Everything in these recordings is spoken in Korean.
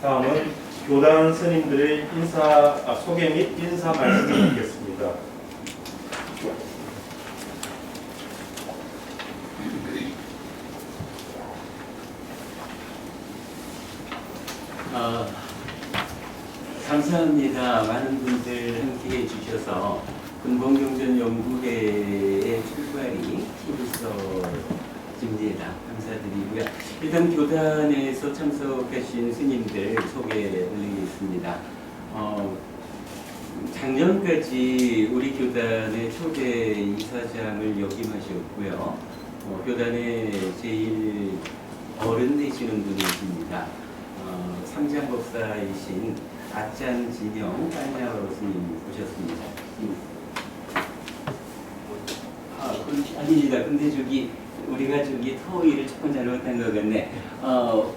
다음은 교단 스님들의 소개 및 인사 말씀을 듣겠습니다. 감사합니다. 많은 분들 함께해 주셔서 근본경전연구회의 출발이 힘있어집니다. 감사드리고요. 일단 교단에서 참석하신 스님들 소개드리겠습니다. 작년까지 우리 교단의 초대 이사장을 역임하셨고요. 교단의 제일 어른 되시는 분이십니다. 삼장법사이신 아짠진영 깐야로 스님 오셨습니다. 아닙니다. 근데 우리가 토의를 조금 잘못한 것 같네.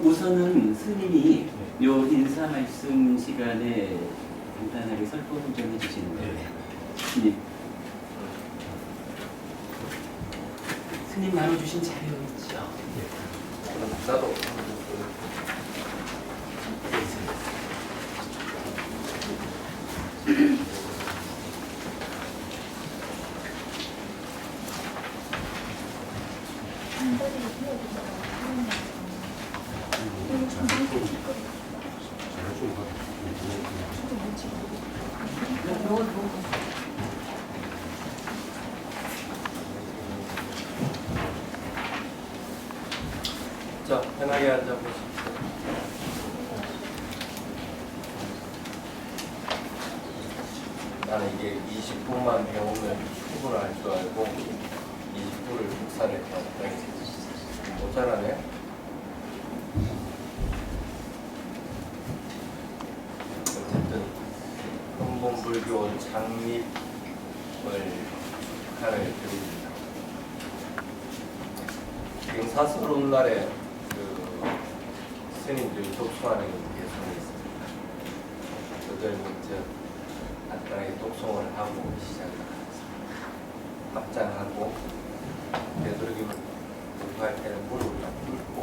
우선은 스님이 요 인사 말씀 시간에 간단하게 설법을 좀 해주시는 거예요. 스님 나눠주신 자료 있죠? 나도 자, 편하게 앉아보십시오. 나는 이게 20분만 배우면 충분할 줄 알고 20분을 국산했다. 모자라네. 어쨌든 근본불교 장립을 축하를 드립니다. 행사스러운 날에 스님들이 독송하는 예정이 있습니다. 저들 먼저 간단하게 독송을 하고 시작합니다. 합장하고 되도록이면 공부할 때는 무릎을 꿇고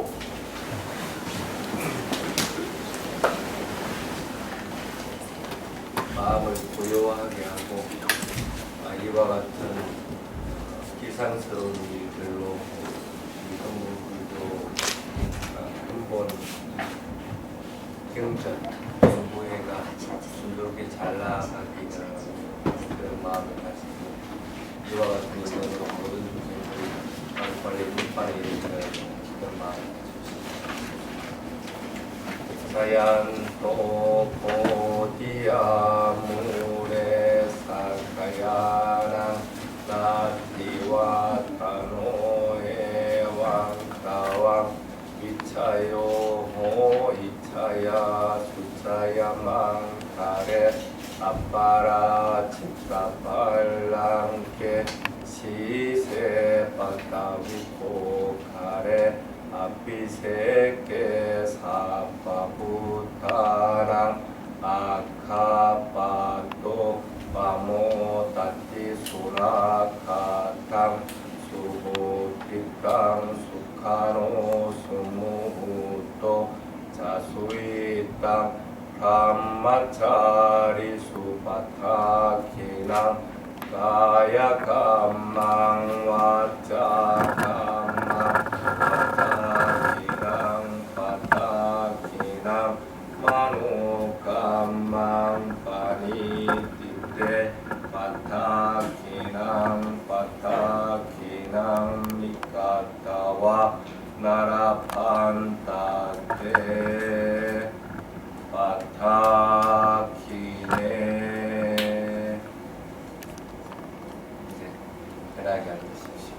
마음을 고요하게 하고 이와 같은 기상스러운 일들로 근본 경전 연구회가 순조롭게 잘 나가기를 그런 마음을 가지고 이와 같은 인연으로 모든 중생들이 빨리 문판에 이르기를 그런 마음을 가지고 사얀도 보디야 무레 사카야나 나티와 타노에 왕타왕 이차요 호 이차야 수차야 망카레 아빠라 치타발랑케 시세 빠따위코 카레 아피세케 사파부타랑 아카파토 파모타티 수라카탕 수호티강 수카노 수무우토 자수이땅 감마차리 수바타키나 가야감망 와짜감망 바타키랑 마누감망 파니티테 바타키랑 미카타와 나라판타테 바타키네. 이제 편하게 앉으십시오.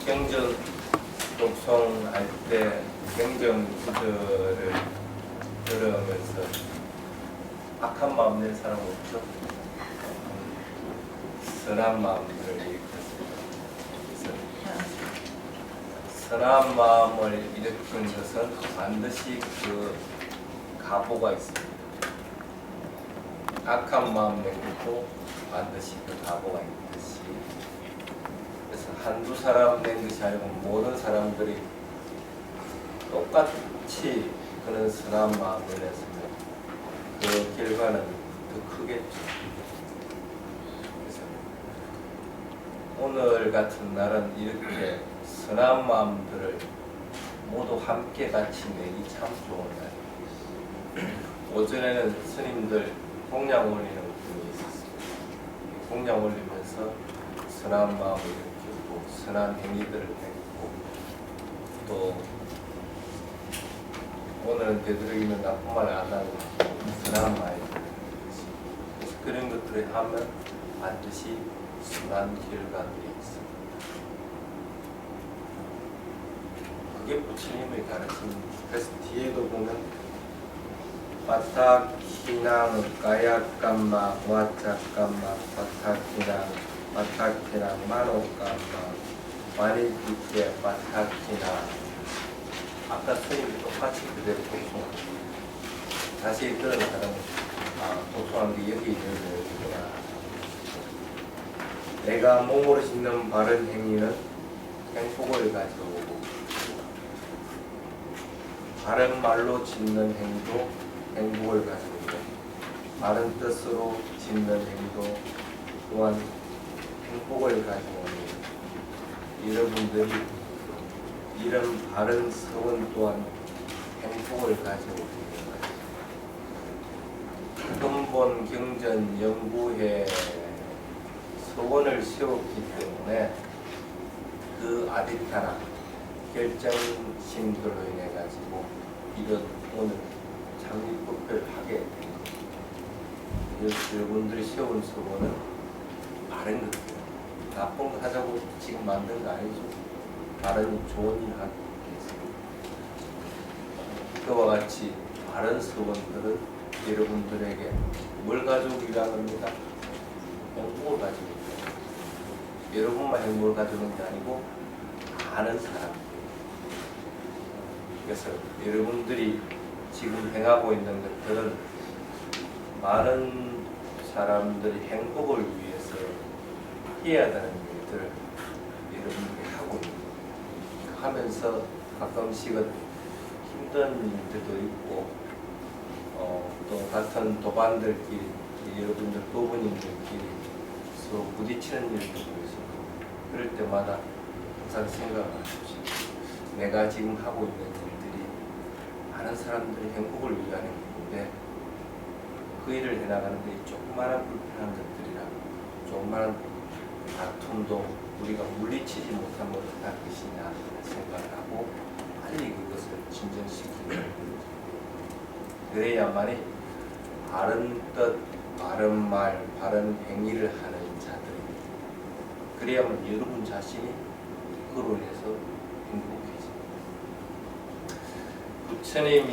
경전 독송할 때 경전 구절을 들으면서 악한 마음 낸 사람 없죠? 선한 마음들을 일으켰습니다. 선한 마음을 일으키는 것은 반드시 그 가보가 있습니다. 악한 마음 내고 반드시 그 과거가 있듯이, 그래서 한두 사람 낸 것이 아니고 모든 사람들이 똑같이 그런 선한 마음을 냈으면 그 결과는 더 크겠죠. 그래서 오늘 같은 날은 이렇게 선한 마음들을 모두 함께 같이 내기 참 좋은 날이에요. 오전에는 스님들 공양 올리는 분이 있었어요. 공양 올리면서 선한 마음을 일으키고 선한 행위들을 했고, 또 오늘은 되도록이면 나쁜 말 안 하고 선한 마음을 그래서 그런 것들을 하면 반드시 선한 결과들이 있습니다. 그게 부처님의 가르침입니다. 그래서 뒤에도 보면 바타키낭 가야감마 와차감마 바타키낭 마노감마 마니티케 바타키낭. 아까 스님이 똑같이 그대로 복송합니다. 다시 들은 사람은 복송한 게 여기 있는 거구나. 내가 몸으로 짓는 바른 행위는 행복을 가져오고, 바른 말로 짓는 행위도 행복을 가져오고, 바른 뜻으로 짓는 행위도 또한 행복을 가져오니, 여러분들이 이런 바른 서원 또한 행복을 가져오게 되는 거예요. 근본 경전 연구회 서원을 세웠기 때문에 그 아디타나 결정심들로 인해 가지고 이런 오늘 장립법회를 하게 된 겁니다. 여러분들이 세운 서원은 바른 것이에요. 나쁜 거 하자고 지금 만든 거 아니죠. 바른 좋은 일 하기 위해서. 그와 같이 바른 서원들은 여러분들에게 뭘 가져오기라 합니다. 행복을 가져오기. 여러분만 행복을 가져오는 게 아니고 많은 사람. 그래서 여러분들이 지금 행하고 있는 것들은 많은 사람들이 행복을 위해서 해야 되는 일들을 여러분들이 하고 있는 거예요. 하면서 가끔씩은 힘든 일들도 있고, 또 같은 도반들끼리 여러분들 부부님들끼리 서로 부딪히는 일도 있고, 그럴 때마다 항상 생각하십시오. 내가 지금 하고 있는 일들이 많은 사람들의 행복을 위한 행복인데 그 일을 해나가는데 조그마한 불편한 것들이나 조그마한 다툼도 우리가 물리치지 못하면 어떡할 것이냐 생각을 하고 빨리 그것을 진정시키는, 그래야만이 바른 뜻, 바른 말, 바른 행위를 하는 자들입니다. 그래야만 여러분 자신이 그로 인해서 행복해집니다. 부처님이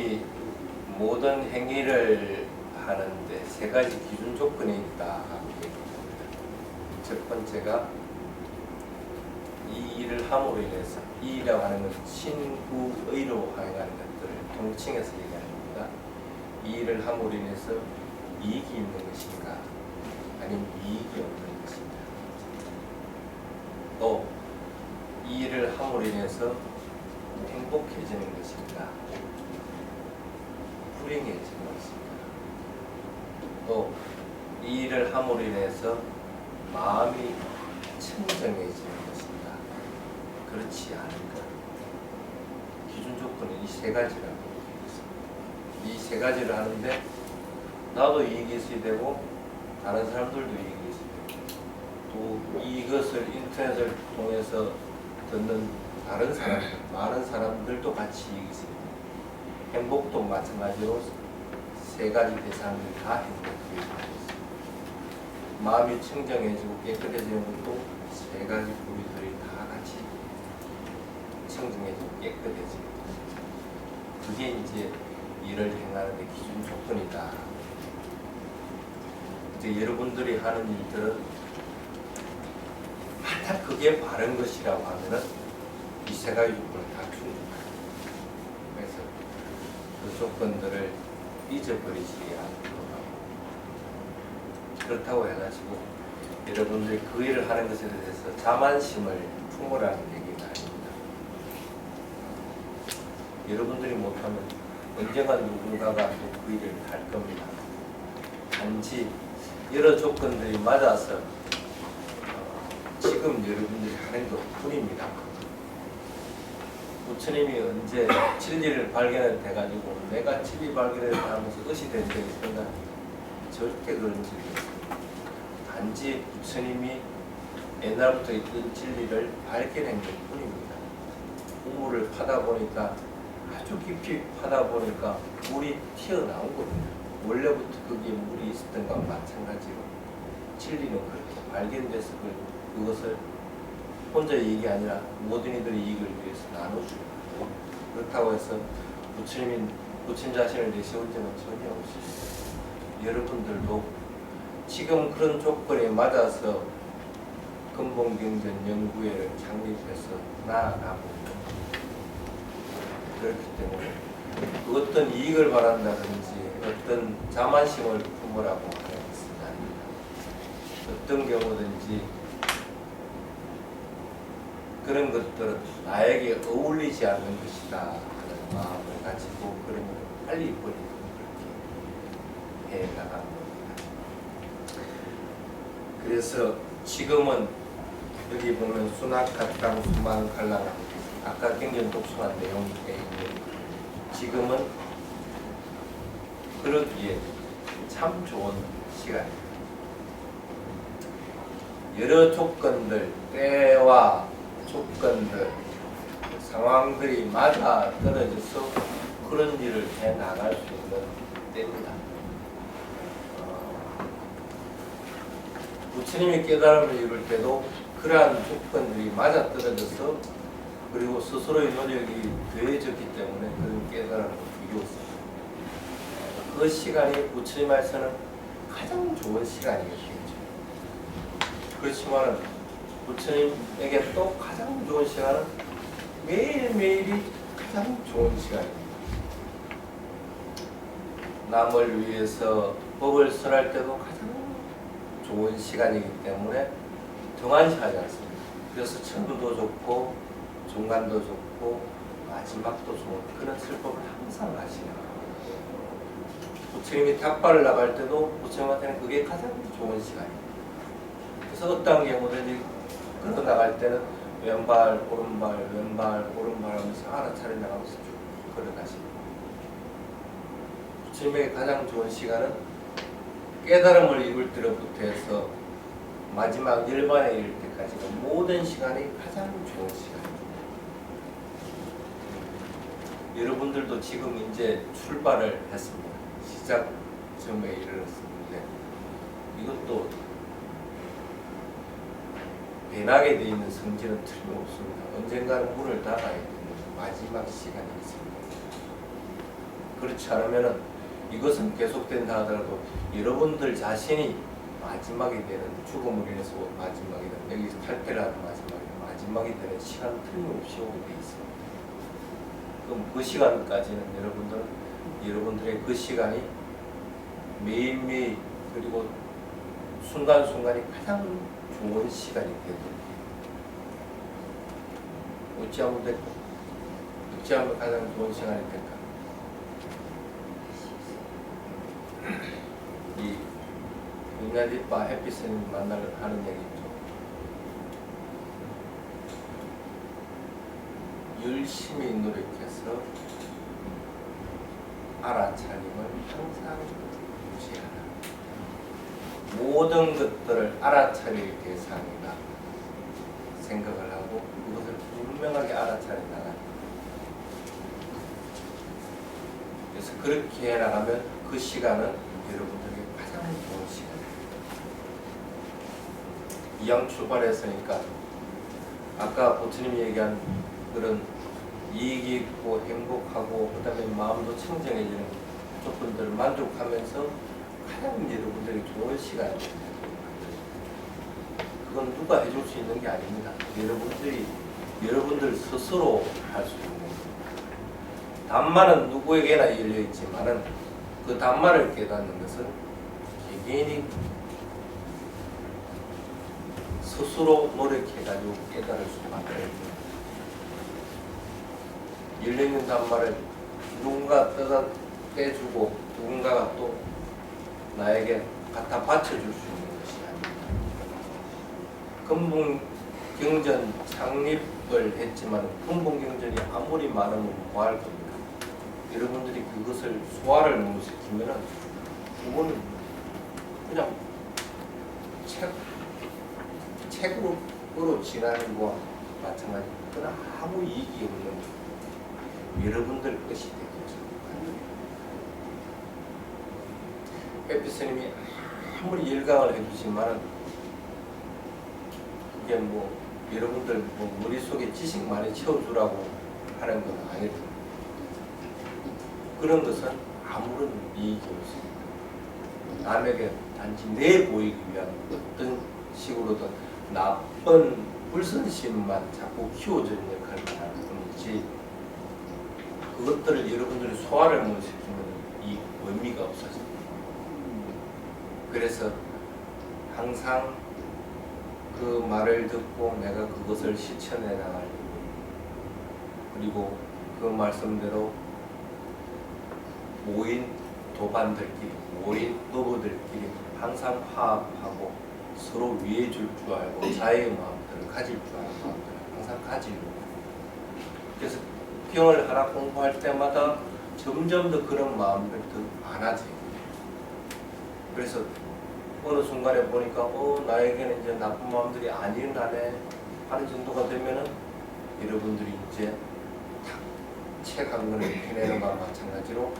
모든 행위를 하는데 세 가지 기준 조건이 있다 하고 얘기합니다. 첫 번째가 이 일을 함으로 인해서, 이 일이라고 하는 것은 신구의로 행하는 것들을 통칭해서 얘기하는 겁니다. 이 일을 함으로 인해서 이익이 있는 것인가 아니면 이익이 없는 것인가, 또 이 일을 함으로 인해서 행복해지는 것인가 불행해지는 것인가, 또 이 일을 함으로 인해서 마음이 청정해지는 것인가 그렇지 않은가. 기준 조건은 이 세 가지라고 있습니다. 이 세 가지를 하는데 나도 이익이 있어야 되고 다른 사람들도 이익이 있어야 되고, 또 이것을 인터넷을 통해서 듣는 다른 사람들, 많은 사람들도 같이 이익이 있어야 되고, 행복도 마찬가지로 세 가지 대상들이 다 행복해지고 있습니다. 마음이 청정해지고 깨끗해지는 것도 세 가지 부위들이 다 같이 청정해지고 깨끗해지고, 그게 이제 일을 행하는 데 기준 조건이다. 이제 여러분들이 하는 일들은 만약 그게 바른 것이라고 하면은 이 세 가지 조건을 다 충족합니다. 그래서 그 조건들을 잊어버리지 않도록 하고, 그렇다고 해가지고 여러분들이 그 일을 하는 것에 대해서 자만심을 품으라는 얘기가 아닙니다. 여러분들이 못하면 언젠가 누군가가 또 그 일을 할 겁니다. 단지 여러 조건들이 맞아서 지금 여러분들이 하는 것 뿐입니다. 부처님이 언제 진리를 발견해가지고 내가 진리 발견을 하면서 의시 된 적이 있는가? 절대 그런 적이 없습니다. 단지 부처님이 옛날부터 있던 진리를 발견한 것 뿐입니다. 우물을 파다 보니까 아주 깊이 파다 보니까 물이 튀어나온 겁니다. 원래부터 거기에 물이 있었던 것과 마찬가지로 진리는 그렇게 발견돼서 그것을 혼자 이익이 아니라 모든 이들의 이익을 위해서 나눠주고 그렇다고 해서 부처님 자신을 내세운 적은 전혀 없습니다. 여러분들도 지금 그런 조건에 맞아서 근본경전 연구회를 창립해서 나아가고 그렇기 때문에 어떤 이익을 바란다든지 어떤 자만심을 품으라고 하는 것은 아닙니다. 어떤 경우든지 그런 것들은 나에게 어울리지 않는 것이다 하는 마음을 가지고 그런 걸 빨리 버리고 그렇게 해나가는 겁니다. 그래서 지금은 여기 보면 수낙갓당 수만갈랑 아까 경전 독송한 내용에 있는 지금은 그러기에 참 좋은 시간입니다. 여러 조건들, 때와 조건들, 상황들이 맞아 떨어져서 그런 일을 해 나갈 수 있는 때입니다. 부처님이 깨달음을 이룰 때도 그러한 조건들이 맞아 떨어져서 그리고 스스로의 노력이 더해졌기 때문에 그런 깨달음을 이루었습니다. 그 시간이 부처님께서는 가장 좋은 시간이겠죠. 그렇지만 부처님에게 또 가장 좋은 시간은 매일매일이 가장 좋은 시간입니다. 남을 위해서 법을 설할 때도 가장 좋은 시간이기 때문에 등한시하지 않습니다. 그래서 처음도 좋고 중간도 좋고 마지막도 좋은 그런 설법을 항상 하시는 부처님이 탑발을 나갈 때도 부처님한테는 그게 가장 좋은 시간입니다. 그래서 어떤 경우든지 걸어 나갈 때는 왼발, 오른발, 왼발, 오른발 하면서 알아차려 나가면서 쭉 걸어가십니다. 부처님에게 가장 좋은 시간은 깨달음을 이룰 때로부터 해서 마지막 열반에 이를 때까지가 모든 시간이 가장 좋은 시간입니다. 여러분들도 지금 이제 출발을 했습니다. 시작점에 이르렀는데 이것도 배나게 되어 있는 성질은 틀림없습니다. 언젠가는 문을 닫아야 되는 마지막 시간이 있습니다. 그렇지 않으면 이것은 계속된다 하더라도 여러분들 자신이 마지막이 되는 죽음을 인해서 마지막이 되는 여기서 탈퇴를 하는 마지막이 되는 시간은 틀림없이 오게 되어 있습니다. 그럼 그 시간까지는 여러분들의 그 시간이 매일매일 그리고 순간순간이 가장 좋은 시간이 되도록 어찌하면 될까? 어찌하면 가장 좋은 시간이 될까? 이 윤야디파 햇빛은 만나러 하는 얘기죠. 열심히 노력해서 알아차림을 항상 유지하라. 모든 것들을 알아차릴 대상이다 생각을 하고 그것을 분명하게 알아차려 나가는. 그래서 그렇게 해나가면 그 시간은 여러분들에게 가장 좋은 시간입니다. 이왕 출발했으니까 아까 부처님이 얘기한 그런 이익이 있고 행복하고 그 다음에 마음도 청정해지는 조건들을 만족하면서 가장 여러분들이 좋은 시간입니다. 그건 누가 해줄 수 있는 게 아닙니다. 여러분들 스스로 할 수 있는 겁니다. 단말은 누구에게나 열려있지만은 그 단말을 깨닫는 것은 개개인이 스스로 노력해가지고 깨달을 수밖에 없는 열려있는 단말을 누군가 뜯어 떼주고 누군가가 또 나에게 갖다 바쳐줄 수 있는 것이 아닙니다. 근본경전 창립을 했지만 근본경전이 아무리 많으면 뭐할 겁니까? 여러분들이 그것을 소화를 못 시키면은 그거는 그냥 책으로 지나는 거와 마찬가지. 그러나 아무 이익이 없는 여러분들 것이 되겠죠. 빼피 스님이 아무리 열강을 해주지만 그게 뭐 여러분들 뭐 머릿속에 지식 많이 채워주라고 하는 건 아니거든요. 그런 것은 아무런 이익이 없습니다. 남에게 단지 내 보이기 위한 어떤 식으로든 나쁜 불선심만 자꾸 키워주는 역할을 하는 뿐이지 그것들을 여러분들이 소화를 못 시키면 이 의미가 없어집니다. 그래서 항상 그 말을 듣고 내가 그것을 실천해 나갈 그리고 그 말씀대로 모인 도반들끼리 모인 노부들끼리 항상 화합하고 서로 위해 줄 줄 알고 자의 마음들을 가질 줄 알고 마음들을 항상 가지려고. 그래서 경을 하나 공부할 때마다 점점 더 그런 마음들이 더 많아져요. 그래서 어느 순간에 보니까 나에게는 이제 나쁜 마음들이 안 일어나네 하는 정도가 되면은 여러분들이 이제 책 한 권을 펴내는 것과 마찬가지로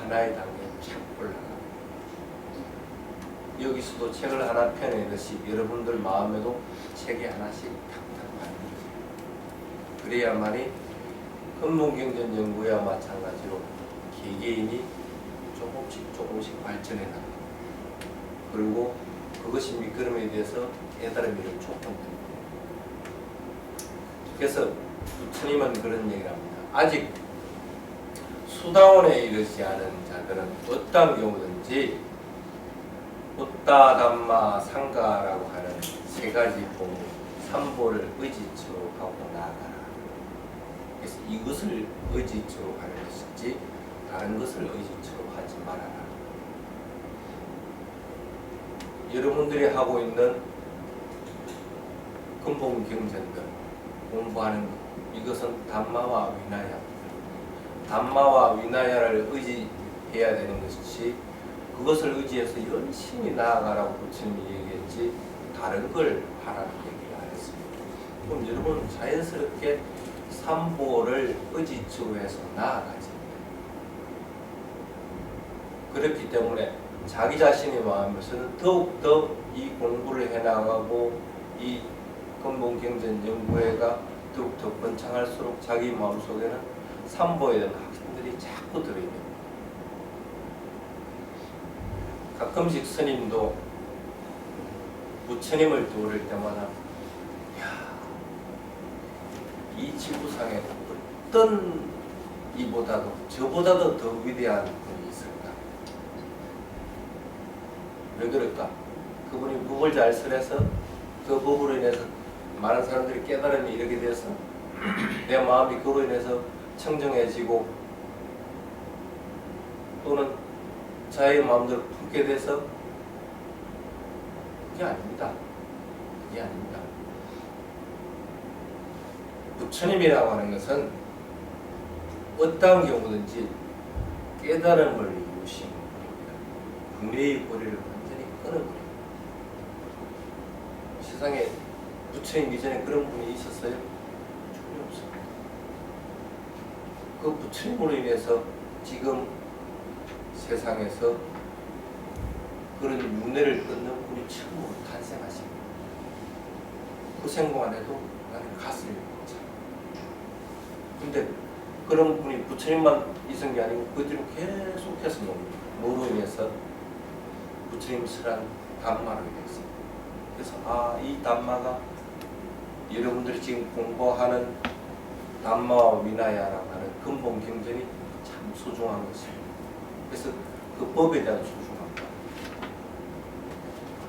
하나의 단계에 착 올라가. 여기서도 책을 하나 펴내듯이 여러분들 마음에도 책이 하나씩 탁탁 많이. 그래야만이 근본경전 연구와 마찬가지로 개개인이 조금씩 발전해 나가. 그리고 그것이 미끄럼에 대해서 깨달음을 촉진됩니다. 그래서 부처님은 그런 얘기를 합니다. 아직 수다원에 이르지 않은 자들은 어떤 경우든지 우따 담마 상가라고 하는 세 가지 본 삼보를 의지처로 하고 나아가라. 그래서 이것을 의지처로 하는 것이지 다른 것을 의지처로 하지 말아라. 여러분들이 하고 있는 근본 경전들 공부하는 것 이것은 담마와 위나야. 담마와 위나야를 의지해야 되는 것이지 그것을 의지해서 열심히 나아가라고 부처님이 얘기했지 다른 걸 하라는 얘기를 안 했습니다. 그럼 여러분 자연스럽게 삼보를 의지처로 해서 나아가지. 그렇기 때문에 자기 자신의 마음에서는 더욱더 이 공부를 해나가고 이 근본경전 연구회가 더욱더 번창할수록 자기 마음속에는 삼보에 대한 확신들이 자꾸 들어있는. 가끔씩 스님도 부처님을 떠올릴 때마다 이 지구상에 어떤 이보다도 저보다도 더 위대한 분이 있을까? 왜 그럴까? 그분이 법을 잘 설해서 그 법으로 인해서 많은 사람들이 깨달음이 이르게 돼서 내 마음이 그로 인해서 청정해지고 또는 자의 마음대로 품게 돼서 그게 아닙니다. 그게 아닙니다. 부처님이라고 하는 것은 어떠한 경우든지 깨달음을 이루신 분입니다. 분리의 고리를 완전히 끊어버립니다. 세상에 부처님 이전에 그런 분이 있었어요? 전혀 없습니다. 그 부처님으로 인해서 지금 세상에서 그런 윤회를 끊는 분이 처음으로 탄생하십니다. 그 생각만 해도 나는 가슴이 벅차. 근데 그런 분이 부처님만 있은 게 아니고 그들이 계속해서 뭐로 인해서 부처님 설한 담마로 인해서. 그래서 이 담마가 여러분들이 지금 공부하는 담마와 위나야라고 하는 근본 경전이 참 소중한 것입니다. 그래서 그 법에 대한 소중함과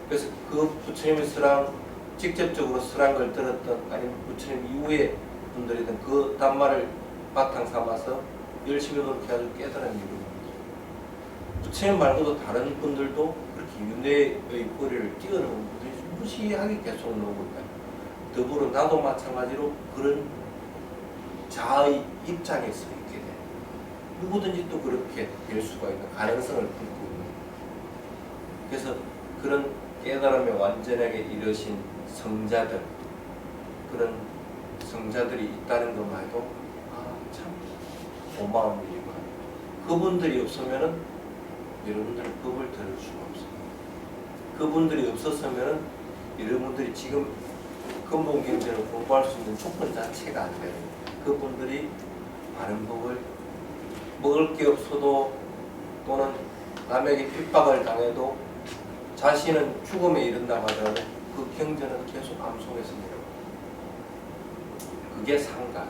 그래서 그 부처님의 설한 직접적으로 설한 걸 들었던 아니면 부처님 이후에 분들이든 그 단말을 바탕 삼아서 열심히 노력해가지고 깨달은 이유입니다. 부처님 말고도 다른 분들도 그렇게 윤회의 뿌리를 띄어놓은 분들이 무시하게 계속 나오고 있다. 더불어 나도 마찬가지로 그런 자아의 입장에 서 있게 돼. 누구든지 또 그렇게 될 수가 있는 가능성을 품고 있는. 그래서 그런 깨달음에 완전하게 이르신 성자들, 그런 성자들이 있다는 것만 해도 참 고마운 일이고, 그분들이 없으면은 여러분들은 법을 들을 수가 없어요. 그분들이 없었으면은 여러분들이 지금 근본 경전을 공부할 수 있는 조건 자체가 안 돼요. 그분들이 바른 법을 먹을 게 없어도 또는 남에게 핍박을 당해도 자신은 죽음에 이른다고 하더라도 그 경전은 계속 암송해서 내려가요. 그게 상가,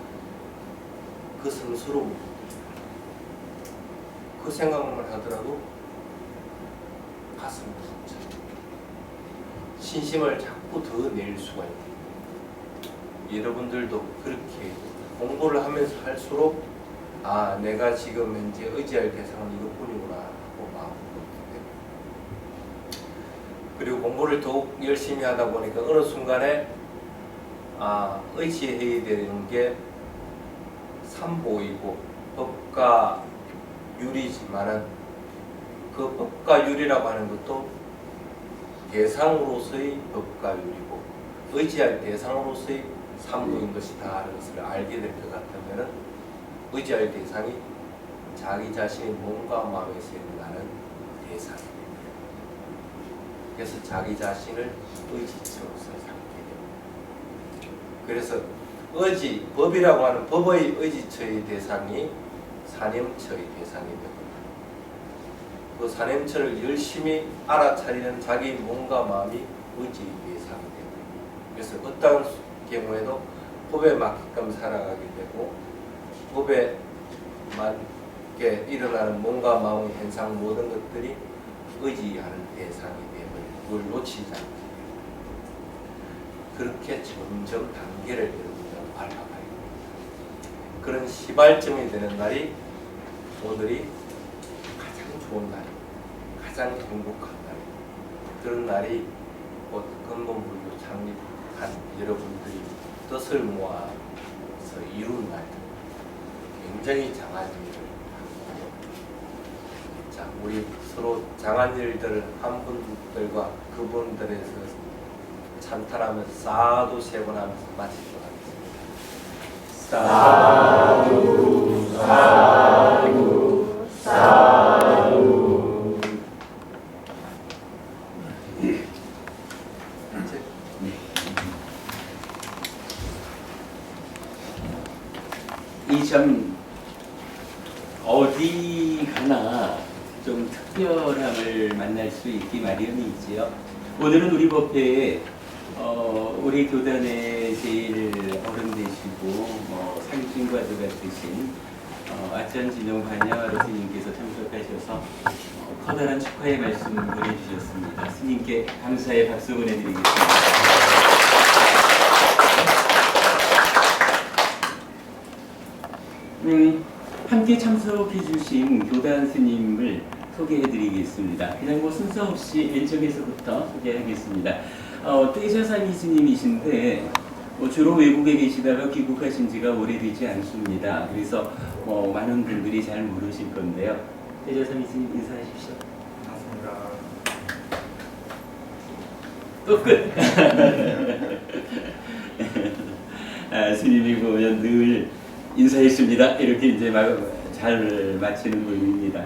그 성스러움, 그 생각만 하더라도 가슴이 벅차. 신심을 자꾸 더 낼 수가 있고, 여러분들도 그렇게 공부를 하면서 할수록 내가 지금 현재 의지할 대상은 이것뿐이구나 하고 마음을 먹게 되고, 그리고 공부를 더욱 열심히 하다 보니까 어느 순간에 의지해야 되는 게 삼보이고 법과 유리지만은 그 법과 유리라고 하는 것도 대상으로서의 법과 유리고 의지할 대상으로서의 삼보인 것이다 하는 것을 알게 될 것 같으면은 의지할 대상이 자기 자신의 몸과 마음에서 일어나는 대상입니다. 그래서 자기 자신을 의지처로서 삼게 됩니다. 그래서 의지, 법이라고 하는 법의 의지처의 대상이 사념처의 대상이 되고, 그 사념처를 열심히 알아차리는 자기 몸과 마음이 의지의 대상이 되고, 그래서 어떤 경우에도 법에 맞게끔 살아가게 되고, 법에 맞게 일어나는 몸과 마음의 현상 모든 것들이 의지하는 대상이 되면 그걸 놓치지 않게 됩니다. 그렇게 점점 단계를 여러분들은 밟아가야 됩니다. 그런 시발점이 되는 날이 오늘이 가장 좋은 날입니다. 가장 행복한 날입니다. 그런 날이 곧 근본불교 창립한 여러분들이 뜻을 모아서 이룬 날입니다. 굉장히 장한 일을 하고, 자, 우리 서로 장한 일들을 한 분들과 그분들에서 찬탄하면서 사두 세 번 하면서 마치도록 하겠습니다. 사두 사두 사두. 이 점 어디 가나 좀 특별함을 만날 수 있기 마련이지요. 오늘은 우리 법회에 우리 교단의 제일 어른 되시고 상징과도 같으신 아천진용 반야와로 스님께서 참석하셔서 커다란 축하의 말씀을 보내주셨습니다. 스님께 감사의 박수 보내드리겠습니다. 함께 참석해 주신 교단 스님을 소개해-드리겠습니다. 그냥 순서 없이 엔청에서부터 소개하겠습니다. 떼자사미 스님이신데 주로 외국에 계시다가 귀국하신 지가 오래되지 않습니다. 그래서 많은 분들이 잘 모르실 건데요. 떼자사미 스님 인사하십시오. 반갑습니다. 또 끝. 스님이 보면 늘 인사했습니다. 이렇게 이제 잘 마치는 분입니다.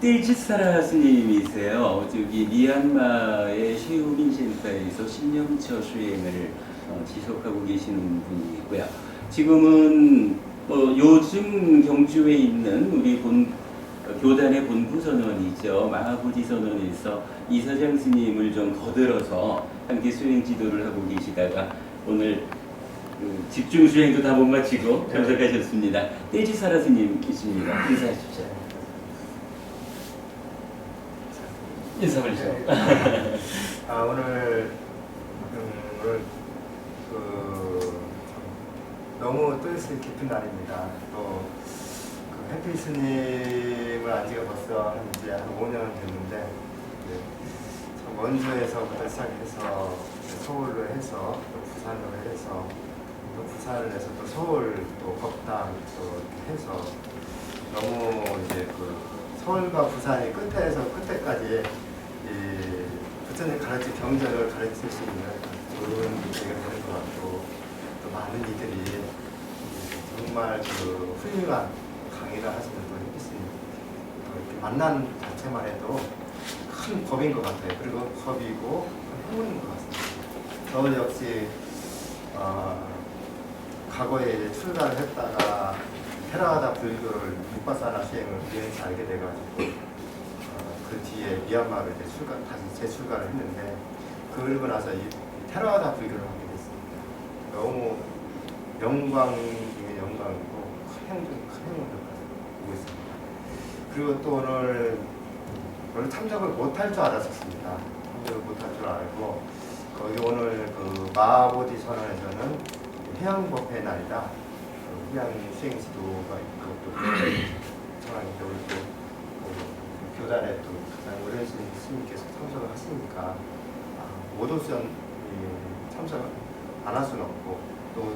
떼지사라 스님이세요. 저기 미얀마의 쉐우빈센터에서 10년처 수행을 지속하고 계시는 분이고요. 지금은 요즘 경주에 있는 우리 교단의 본부 선원이죠. 마하보디 선원에서 이사장 스님을 좀 거들어서 함께 수행 지도를 하고 계시다가 오늘 집중 수행도 다 못 마치고 참석하셨습니다. 떼지사라 스님이십니다. 인사하십시오. 인사 올리죠. 오늘 너무 뜻이 깊은 날입니다. 또 해피 스님을 안 지가 벌써 이제 한 5년 됐는데 원주에서부터 시작해서 서울로 해서 또 부산으로 해서 또 부산을 해서 또 서울 또 법당 또 이렇게 해서 너무 이제 서울과 부산이 끝에서 끝에까지 부처님 가르친 경전을 가르칠 수 있는 좋은 기회가 되는 것 같고 또 많은 이들이 정말 훌륭한 강의를 하시는 또 해피스님 이렇게 만난 자체만 해도 큰 법인 것 같아요. 그리고 법이고 행운인 것 같습니다. 저 역시 과거에 이제 출가를 했다가 테라와다 불교를 육바사나 수행을 우연히 알게 돼가지고 그 뒤에 미얀마를 이제 다시 재출가를 했는데 그러고 나서 이 테라와다 불교를 하게 됐습니다. 너무 영광 중에 영광이고 큰 행운을 보고 있습니다. 그리고 또 오늘 참석을 못할 줄 알았었습니다. 참석을 못할 줄 알고 거기 오늘 마보디 선언에서는 해양법회 날이다. 해양 수행 지도가 있고 또 청하는데 오늘 또 교단에 또 가장 오랜 스님께서 참석을 하시니까 못 오시면 참석 안 할 수는 없고 또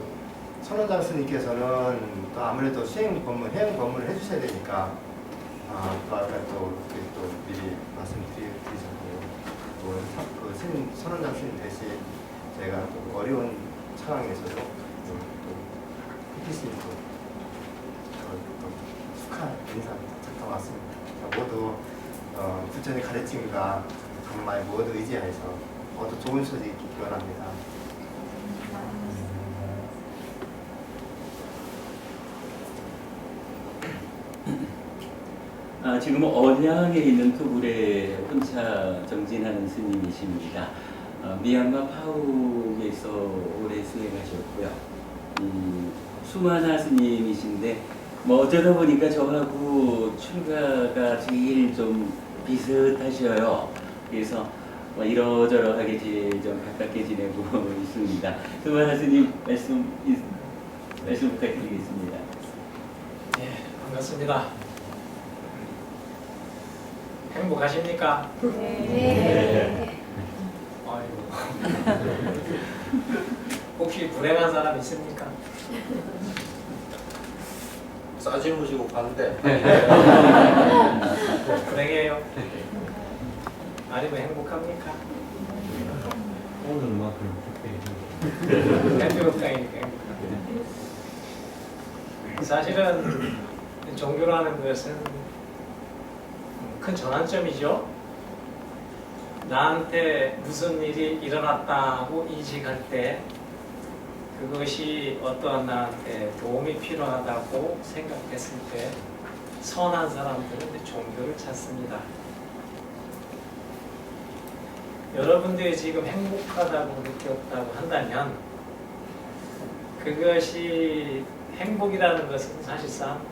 선원장 스님께서는 또 아무래도 해양 법문을 해주셔야 되니까 또 아까 또 미리 말씀드리셨고 또 스님 선원장 스님 대신 제가 또 어려운 상황에서도 또 해피스님 또 축하 인사 잠깐 왔습니다. 모두 부처님 가르침과 정말 모두 의지하여서 모두 좋은 소식 있기 기원합니다. 지금은 언양에 있는 토굴에 혼자 정진하는 스님이십니다. 미얀마 파욱에서 오래 수행하셨고요. 수마나 스님이신데 어쩌다 보니까 저하고 출가가 제일 좀 비슷하셔요. 그래서 이러저러하게 제일 좀 가깝게 지내고 있습니다. 수마나 스님 말씀 부탁드리겠습니다. 네, 반갑습니다. 행복하십니까? 네. 아이고. 혹시 불행한 사람 있습니까? 싸지무시고 반대. 불행해요? 아니면 행복합니까? 오늘만큼 특별히 행복하니까 행복합니다. 사실은 종교라는 것은 큰 전환점이죠. 나한테 무슨 일이 일어났다고 인식할 때 그것이 어떠한 나한테 도움이 필요하다고 생각했을 때 선한 사람들은 종교를 찾습니다. 여러분들이 지금 행복하다고 느꼈다고 한다면 그것이 행복이라는 것은 사실상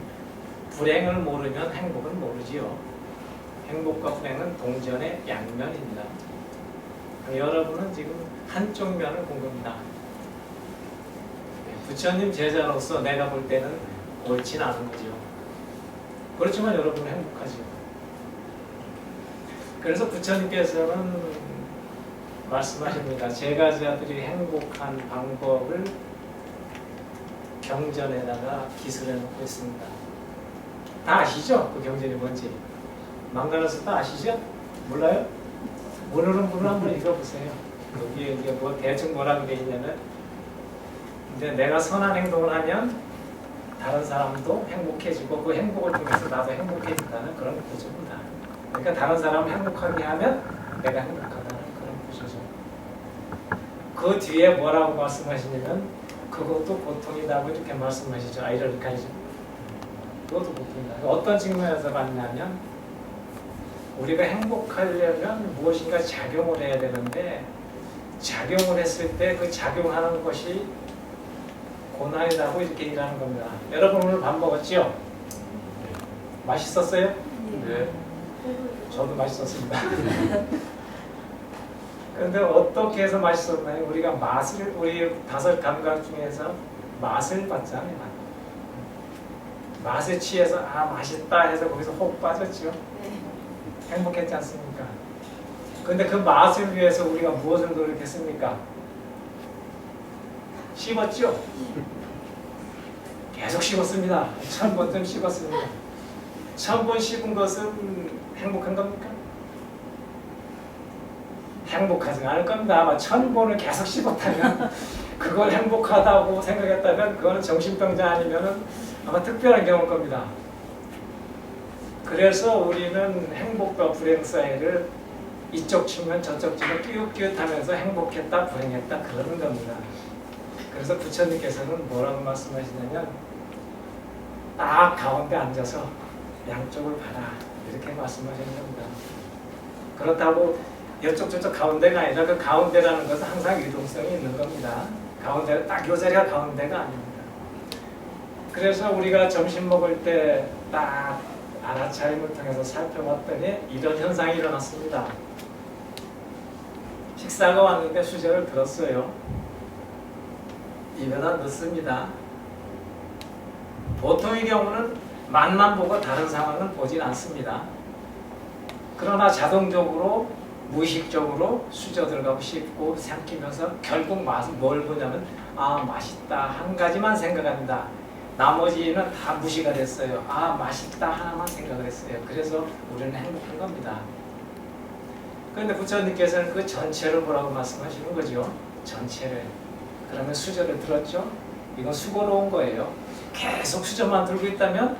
불행을 모르면 행복을 모르지요. 행복과 불행은 동전의 양면입니다. 여러분은 지금 한쪽 면을 본 겁니다. 부처님 제자로서 내가 볼 때는 옳진 않은 거죠. 그렇지만 여러분은 행복하죠. 그래서 부처님께서는 말씀하십니다. 제가자들이 행복한 방법을 경전에다가 기술해 놓고 있습니다. 다 아시죠? 그 경전이 뭔지. 망가라서 다 아시죠? 몰라요? 모르는 분은 한번 읽어보세요. 여기에 이게 대충 뭐라고 되어 있냐면 이제 내가 선한 행동을 하면 다른 사람도 행복해지고 그 행복을 통해서 나도 행복해진다는 그런 구조입니다. 그러니까 다른 사람을 행복하게 하면 내가 행복하다는 그런 구조죠. 그 뒤에 뭐라고 말씀하시냐면 그것도 고통이라고 이렇게 말씀하시죠. 아이러니까이죠. 그것도 고통이다. 어떤 측면에서 봤냐면 우리가 행복하려면 무엇인가 작용을 해야 되는데 작용을 했을 때 그 작용하는 것이 고난이라고 이렇게 일하는 겁니다. 여러분 오늘 밥 먹었죠? 맛있었어요? 네. 저도 맛있었습니다. 그런데 어떻게 해서 맛있었나요? 우리가 맛을, 우리 5감각 중에서 맛을 봤잖아요. 맛에 취해서 아 맛있다 해서 거기서 혹 빠졌죠. 행복했지 않습니까? 그런데 그 맛을 위해서 우리가 무엇을 노력했습니까? 씹었죠? 계속 씹었습니다. 1000번쯤 씹었습니다. 1000번 씹은 것은 행복한 겁니까? 행복하지 않을 겁니다. 아마 1000번을 계속 씹었다면 그걸 행복하다고 생각했다면 그거는 정신병자 아니면은 아마 특별한 경우일 겁니다. 그래서 우리는 행복과 불행 사이를 이쪽 치면 저쪽 치면 끼웃끼웃하면서 행복했다 불행했다 그러는 겁니다. 그래서 부처님께서는 뭐라고 말씀하시냐면 딱 가운데 앉아서 양쪽을 봐라 이렇게 말씀하시는 겁니다. 그렇다고 이쪽 저쪽 가운데가 아니라 그 가운데라는 것은 항상 유동성이 있는 겁니다. 가운데 딱 요 자리가 가운데가 아닙니다. 그래서 우리가 점심 먹을 때 딱 알아차림을 통해서 살펴봤더니 이런 현상이 일어났습니다. 식사가 왔는데 수저를 들었어요. 입에다 넣습니다. 보통의 경우는 맛만 보고 다른 상황은 보진 않습니다. 그러나 자동적으로 무의식적으로 수저 들어가고 씹고 삼키면서 결국 맛을 뭘 보냐면 아 맛있다 한 가지만 생각합니다. 나머지는 다 무시가 됐어요. 아 맛있다 하나만 생각을 했어요. 그래서 우리는 행복한 겁니다. 그런데 부처님께서는 그 전체를 뭐라고 말씀하시는 거죠? 전체를. 그러면 수저를 들었죠? 이건 수고로운 거예요. 계속 수저만 들고 있다면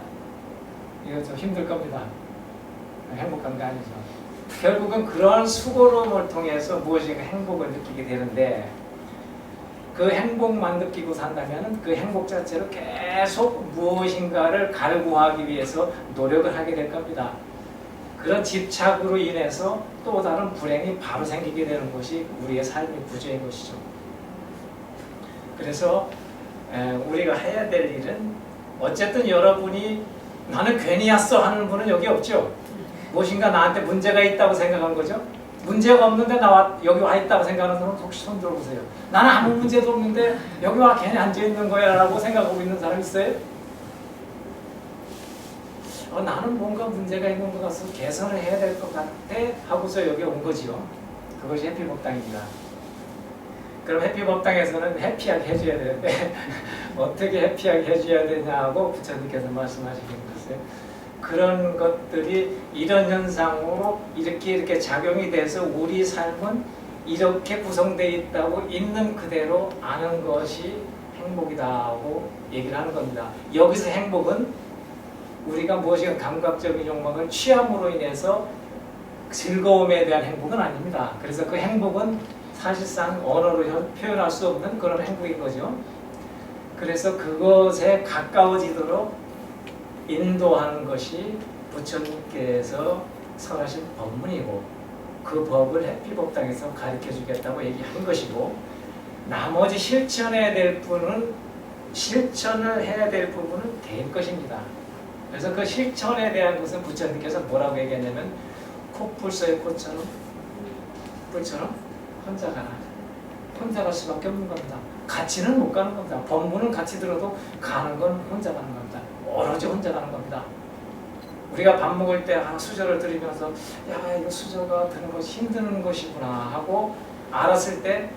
이거 좀 힘들 겁니다. 행복한 거 아니죠. 결국은 그런 수고로움을 통해서 무엇인가 행복을 느끼게 되는데 그 행복만 느끼고 산다면 그 행복 자체로 계속 무엇인가를 갈구하기 위해서 노력을 하게 될 겁니다. 그런 집착으로 인해서 또 다른 불행이 바로 생기게 되는 것이 우리의 삶의 구조인 것이죠. 그래서 우리가 해야 될 일은 어쨌든 여러분이 나는 괜히 왔어 하는 분은 여기 없죠. 무엇인가 나한테 문제가 있다고 생각한 거죠. 문제가 없는데 여기 와 있다고 생각하는 사람 혹시 손 들어보세요. 나는 아무 문제도 없는데 여기 와 괜히 앉아있는 거야 라고 생각하고 있는 사람 있어요? 나는 뭔가 문제가 있는 것 같아서 개선을 해야 될 것 같아 하고서 여기 온 거지요. 그것이 해피법당입니다. 그럼 해피법당에서는 해피하게 해줘야 되는데 어떻게 해피하게 해줘야 되냐고 부처님께서 말씀하시는 것을 그런 것들이 이런 현상으로 이렇게 작용이 돼서 우리 삶은 이렇게 구성되어 있다고 있는 그대로 아는 것이 행복이다고 얘기를 하는 겁니다. 여기서 행복은 우리가 무엇인가 감각적인 욕망을 취함으로 인해서 즐거움에 대한 행복은 아닙니다. 그래서 그 행복은 사실상 언어로 표현할 수 없는 그런 행복인 거죠. 그래서 그것에 가까워지도록 인도하는 것이 부처님께서 설하신 법문이고 그 법을 해피법당에서 가르쳐주겠다고 얘기한 것이고 나머지 실천해야 될 부분은 실천을 해야 될 부분은 될 것입니다. 그래서 그 실천에 대한 것은 부처님께서 뭐라고 얘기했냐면 코뿔소의 코처럼 뿔처럼 혼자 가라. 혼자 갈 수밖에 없는 겁니다. 같이는 못 가는 겁니다. 법문은 같이 들어도 가는 건 혼자 가는 겁니다. 오로지 혼자 가는 겁니다. 우리가 밥 먹을 때 수저를 들이면서 야 이거 수저가 드는 것이 힘든 것이구나 하고 알았을 때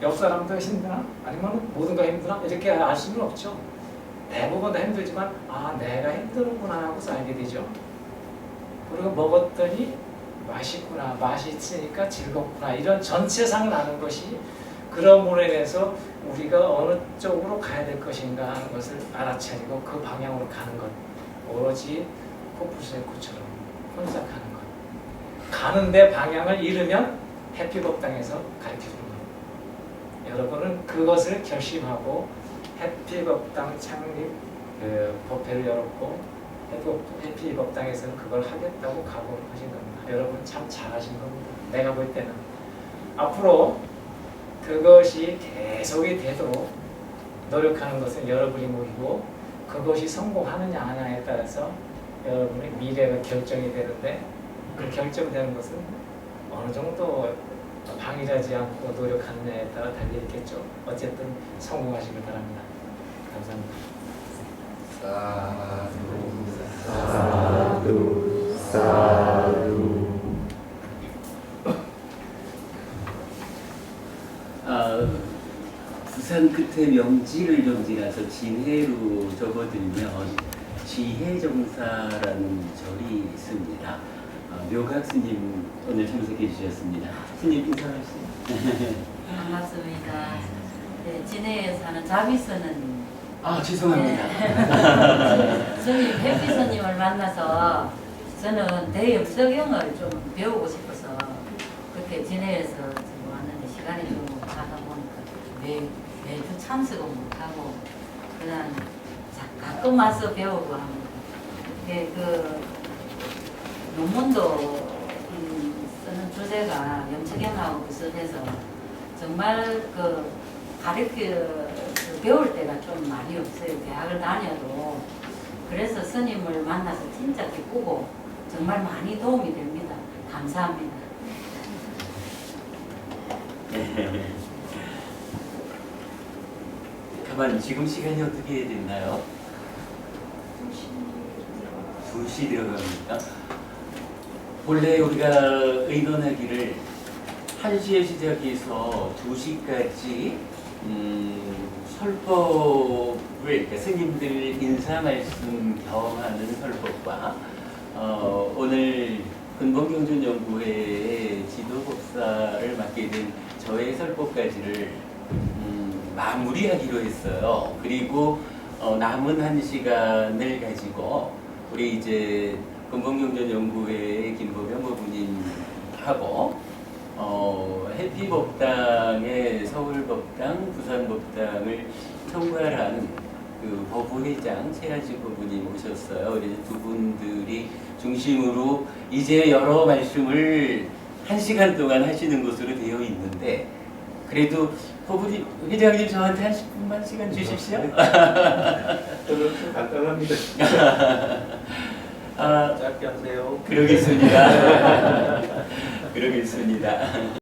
옆 사람도 힘드나? 아니면 모든가 힘드나? 이렇게 알 수는 없죠. 대부분 다 힘들지만 아 내가 힘들구나 하고서 알게 되죠. 그리고 먹었더니 맛있구나, 맛이 있으니까 즐겁구나 이런 전체상을 아는 것이 그럼으로 인해서 우리가 어느 쪽으로 가야 될 것인가 하는 것을 알아차리고 그 방향으로 가는 것 오로지 코뿔소의 코처럼 혼자 가는 것 가는데 방향을 잃으면 해피법당에서 가르쳐주는 것 여러분은 그것을 결심하고 해피법당 창립 법회를 열었고 해피법당에서는 그걸 하겠다고 각오하신 겁니다. 여러분 참 잘하신 겁니다. 내가 볼 때는 앞으로 그것이 계속이 되도록 노력하는 것은 여러분이 몫이고 그것이 성공하느냐 안 하느냐에 따라서 여러분의 미래가 결정이 되는데 그 결정되는 것은 어느 정도 방해하지 않고 노력하느냐에 따라 달려있겠죠. 어쨌든 성공하시길 바랍니다. 감사합니다. 사두 사두. 부산 끝에 명지를 좀 지나서 진해로 접어들면 지혜정사라는 절이 있습니다. 묘각 스님 오늘 참석해 주셨습니다. 스님 인사 말씀. 반갑습니다. 네, 진해에 사는 자비스는 죄송합니다. 스님 햇빛 스님을 만나서 저는 대엽석영을 좀 배우고 싶어서 그렇게 진해에서 지금 왔는데 시간이 좀 가다 보니까 매주 참석은 못하고 그냥 가끔 와서 배우고 합니다. 그 논문도 쓰는 주제가 염책영하고 비슷해서 정말 배울 때가 좀 많이 없어요. 대학을 다녀도. 그래서 스님을 만나서 진짜 기쁘고 정말 많이 도움이 됩니다. 감사합니다. 가만 지금 시간이 어떻게 됐나요? 2시 들어갑니까? 원래 우리가 의논하기를 1시에 시작해서 2시까지 설법을 그러니까 스님들 인사 말씀 겸하는 설법과 오늘 근본경전연구회의 지도법사를 맡게 된 저의 설법까지를 마무리하기로 했어요. 그리고 남은 1시간을 가지고 우리 이제 근본경전연구회의 김보경 법무님하고 해피법당의 서울법당, 부산법당을 총괄한 그 법무회장 최하진 법무님 오셨어요. 그래서 두 분들이 중심으로 이제 여러 말씀을 1시간 동안 하시는 것으로 되어 있는데 그래도 법무님, 회장님 저한테 한 10분만 시간 주십시오. 저는 간단합니다. 짧게 하세요. 그러겠습니다. 그러겠습니다.